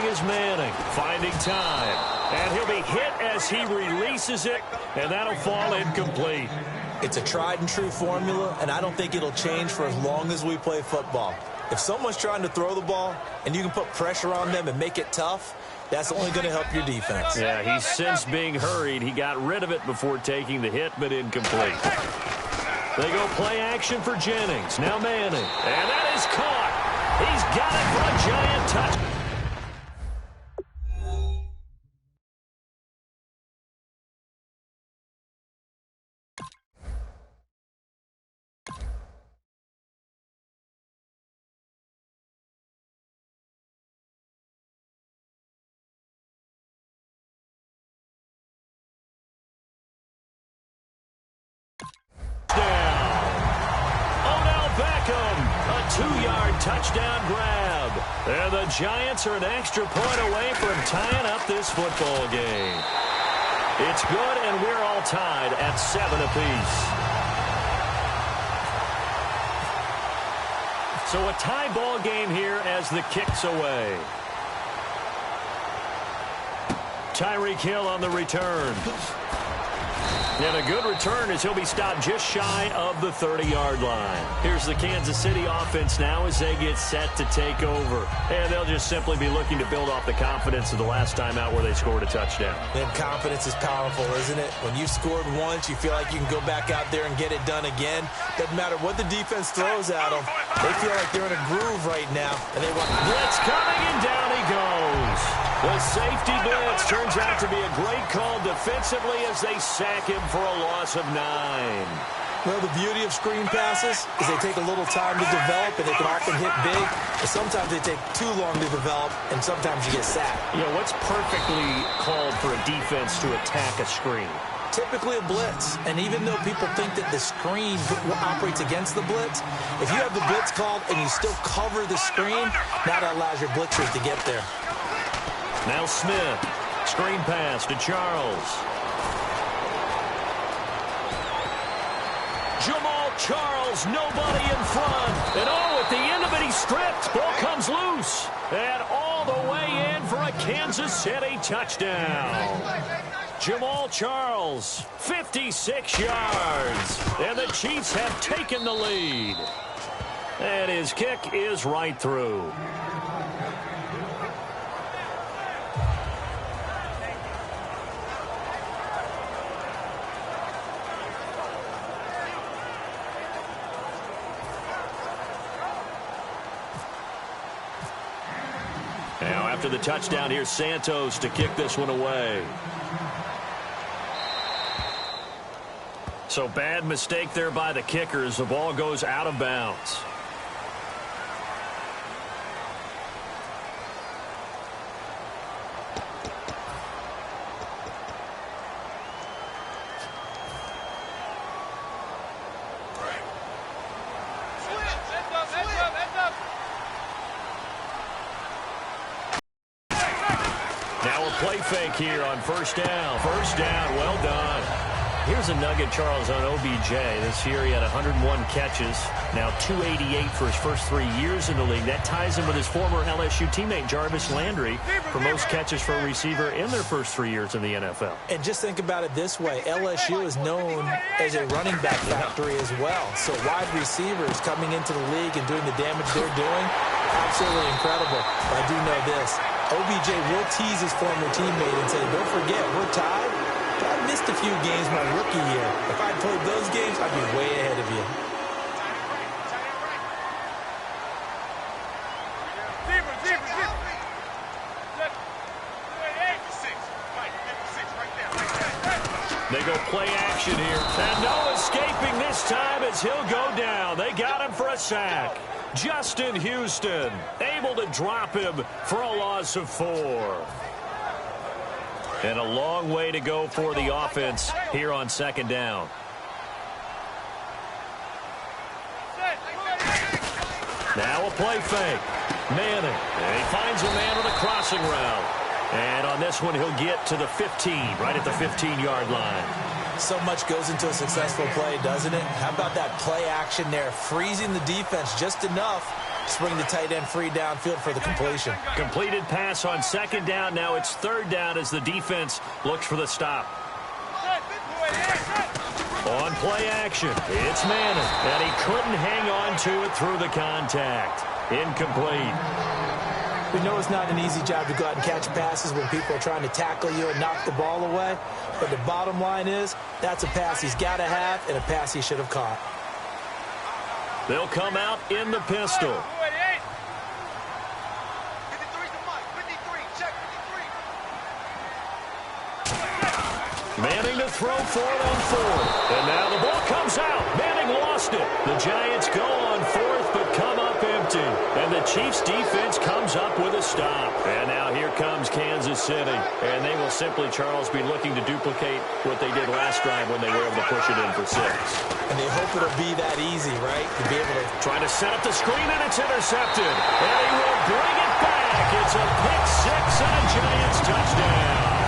is Manning, finding time. And he'll be hit as he releases it, and that'll fall incomplete. It's a tried-and-true formula, and I don't think it'll change for as long as we play football. If someone's trying to throw the ball and you can put pressure on them and make it tough, that's only going to help your defense. Yeah, he's since being hurried. He got rid of it before taking the hit, but incomplete. They go play action for Jennings. Now Manning. And that is caught. He's got it for a giant touch. A 2-yard touchdown grab. And the Giants are an extra point away from tying up this football game. It's good, and we're all tied at 7 apiece. So a tie ball game here as the kick's away. Tyreek Hill on the return. And a good return as he'll be stopped just shy of the 30-yard line. Here's the Kansas City offense now as they get set to take over. And they'll just simply be looking to build off the confidence of the last time out where they scored a touchdown. And confidence is powerful, isn't it? When you scored once, you feel like you can go back out there and get it done again. Doesn't matter what the defense throws at them. They feel like they're in a groove right now. And they want blitz coming, and down he goes. The safety blitz turns out to be a great call defensively as they sack him for a loss of 9. Well, the beauty of screen passes is they take a little time to develop, and they can often hit big. But sometimes they take too long to develop, and sometimes you get sacked. You know, what's perfectly called for a defense to attack a screen? Typically a blitz. And even though people think that the screen operates against the blitz, if you have the blitz called and you still cover the screen, that allows your blitzers to get there. Now Smith. Screen pass to Charles. Jamal Charles, nobody in front. And oh, at the end of it, he's stripped. Ball comes loose. And all the way in for a Kansas City touchdown. Jamal Charles, 56 yards. And the Chiefs have taken the lead. And his kick is right through. Now after the touchdown, here's Santos to kick this one away. So bad mistake there by the kickers. The ball goes out of bounds. Play fake here on first down. First down, well done. Here's a nugget, Charles, on OBJ. This year he had 101 catches, now 288 for his first 3 years in the league. That ties him with his former LSU teammate, Jarvis Landry, for most catches for a receiver in their first 3 years in the NFL. And just think about it this way. LSU is known as a running back factory as well. So wide receivers coming into the league and doing the damage they're doing, absolutely incredible. But I do know this. OBJ will tease his former teammate and say, don't forget, we're tied. But I missed a few games my rookie year. If I'd played those games, I'd be way ahead of you. They go play action here. And no escaping this time as he'll go down. They got him for a sack. Justin Houston able to drop him for a loss of 4. And a long way to go for the offense here on second down. Now a play fake. Manning. And he finds a man with a crossing route. And on this one, he'll get to the 15, right at the 15-yard line. So much goes into a successful play, doesn't it? How about that play action there, freezing the defense just enough Swing the tight end free downfield for the completion. Completed pass on second down. Now it's third down as the defense looks for the stop. On play action, it's Manning, and he couldn't hang on to it through the contact. Incomplete. We know it's not an easy job to go out and catch passes when people are trying to tackle you and knock the ball away, but the bottom line is that's a pass he's got to have and a pass he should have caught. They'll come out in the pistol. Manning to throw for it on fourth. And now the ball comes out. Manning lost it. The Giants go on fourth but come up empty. And the Chiefs defense comes up with a stop. And now here comes Kansas City. And they will simply, Charles, be looking to duplicate what they did last drive when they were able to push it in for 6. And they hope it'll be that easy, right? To be able to try to set up the screen, and it's intercepted. And he will bring it back. It's a pick 6 and a Giants touchdown.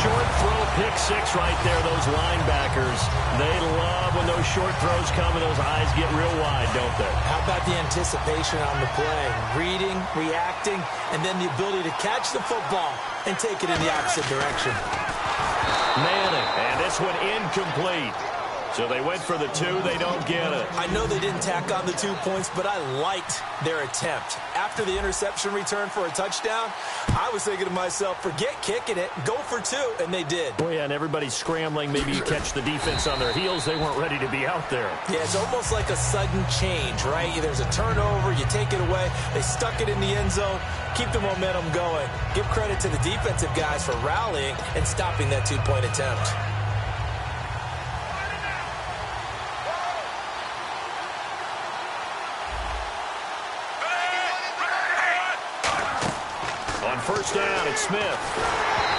Short throw, pick 6 right there. Those linebackers, they love when those short throws come and those eyes get real wide, don't they? How about the anticipation on the play? Reading, reacting, and then the ability to catch the football and take it in the opposite direction. Manning, and this one incomplete. So they went for the 2. They don't get it. I know they didn't tack on the 2 points, but I liked their attempt. After the interception return for a touchdown, I was thinking to myself, forget kicking it, go for 2, and they did. Well, yeah, and everybody's scrambling. Maybe you catch the defense on their heels. They weren't ready to be out there. Yeah, it's almost like a sudden change, right? There's a turnover, you take it away. They stuck it in the end zone. Keep the momentum going. Give credit to the defensive guys for rallying and stopping that 2-point attempt. First down, it's Smith.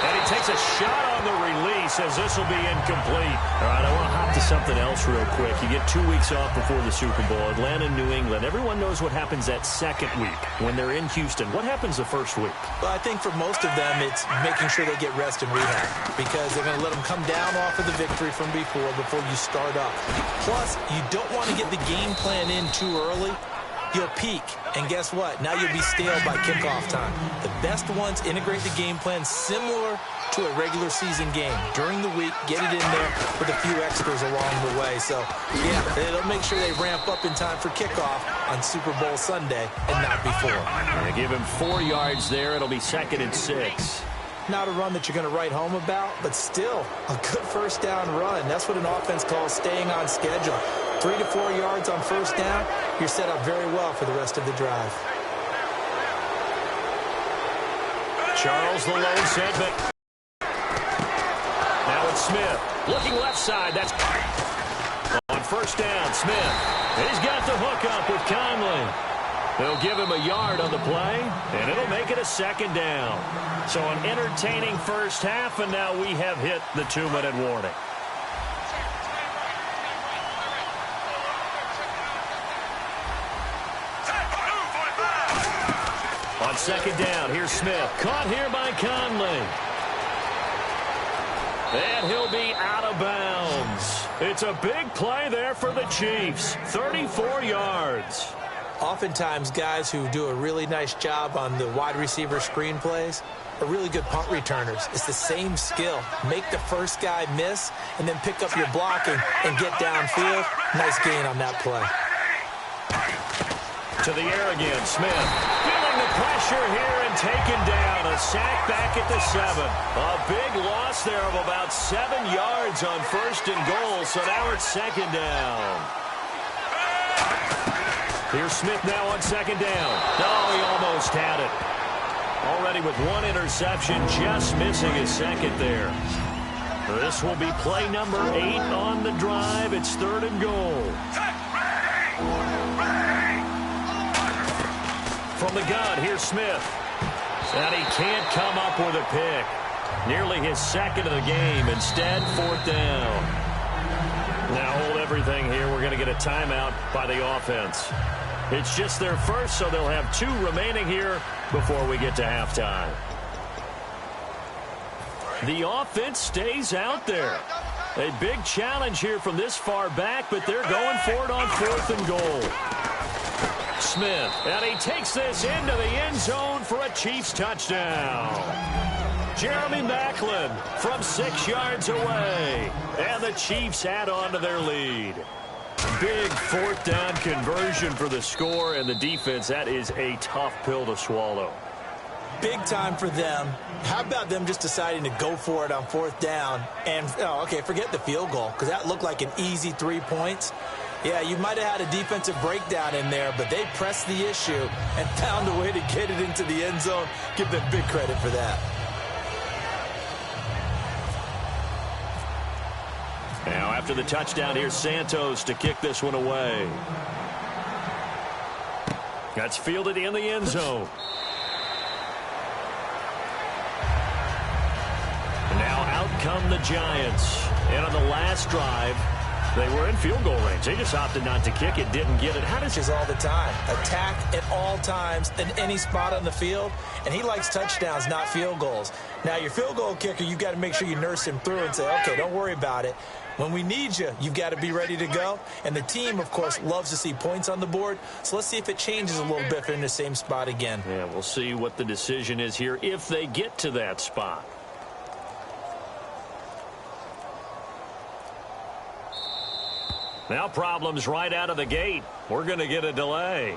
And he takes a shot on the release as this will be incomplete. All right, I want to hop to something else real quick. You get 2 weeks off before the Super Bowl. Atlanta, New England. Everyone knows what happens that second week when they're in Houston. What happens the first week? Well, I think for most of them, it's making sure they get rest and rehab because they're going to let them come down off of the victory from before you start up. Plus, you don't want to get the game plan in too early. You'll peak, and guess what? Now you'll be stale by kickoff time. The best ones integrate the game plan similar to a regular season game. During the week, get it in there with a few extras along the way. So, yeah, it'll make sure they ramp up in time for kickoff on Super Bowl Sunday and not before. They give him 4 yards there. It'll be 2nd and 6. Not a run that you're going to write home about, but still a good first down run. That's what an offense calls staying on schedule. 3 to 4 yards on first down, you're set up very well for the rest of the drive. Charles, the lone setback. Now it's Smith. Looking left side. That's on first down, Smith. He's got the hook up with Conley. They'll give him a yard on the play, and it'll make it a 2nd down. So an entertaining first half, and now we have hit the 2-minute warning. On 2nd down, here's Smith. Caught here by Conley. And he'll be out of bounds. It's a big play there for the Chiefs. 34 yards. Oftentimes, guys who do a really nice job on the wide receiver screen plays are really good punt returners. It's the same skill. Make the first guy miss and then pick up your blocking and get downfield. Nice gain on that play. To the air again, Smith. Feeling the pressure here and taken down. A sack back at the 7. A big loss there of about 7 yards on 1st and goal. So now it's 2nd down. Here's Smith now on 2nd down. Oh, he almost had it. Already with 1 interception, just missing his 2nd there. This will be play number 8 on the drive. It's 3rd and goal. From the gun, here's Smith. And he can't come up with a pick. Nearly his 2nd of the game. Instead, 4th down. Now hold everything here. We're going to get a timeout by the offense. It's just their first, so they'll have 2 remaining here before we get to halftime. The offense stays out there. A big challenge here from this far back, but they're going for it on 4th and goal. Smith, and he takes this into the end zone for a Chiefs touchdown. Jeremy Maclin from 6 yards away, and the Chiefs add on to their lead. Big fourth down conversion for the score, and the defense, that is a tough pill to swallow. Big time for them. How about them just deciding to go for it on fourth down? And, forget the field goal, because that looked like an easy 3 points. Yeah, you might have had a defensive breakdown in there, but they pressed the issue and found a way to get it into the end zone. Give them big credit for that. Now, after the touchdown, here's Santos to kick this one away. That's fielded in the end zone. Now out come the Giants. And on the last drive, they were in field goal range. They just opted not to kick it, didn't get it. How does this all the time? Attack at all times in any spot on the field. And he likes touchdowns, not field goals. Now, your field goal kicker, you've got to make sure you nurse him through and say, okay, don't worry about it. When we need you, you've got to be ready to go. And the team, of course, loves to see points on the board. So let's see if it changes a little bit if they're in the same spot again. Yeah, we'll see what the decision is here if they get to that spot. Now problems right out of the gate. We're going to get a delay.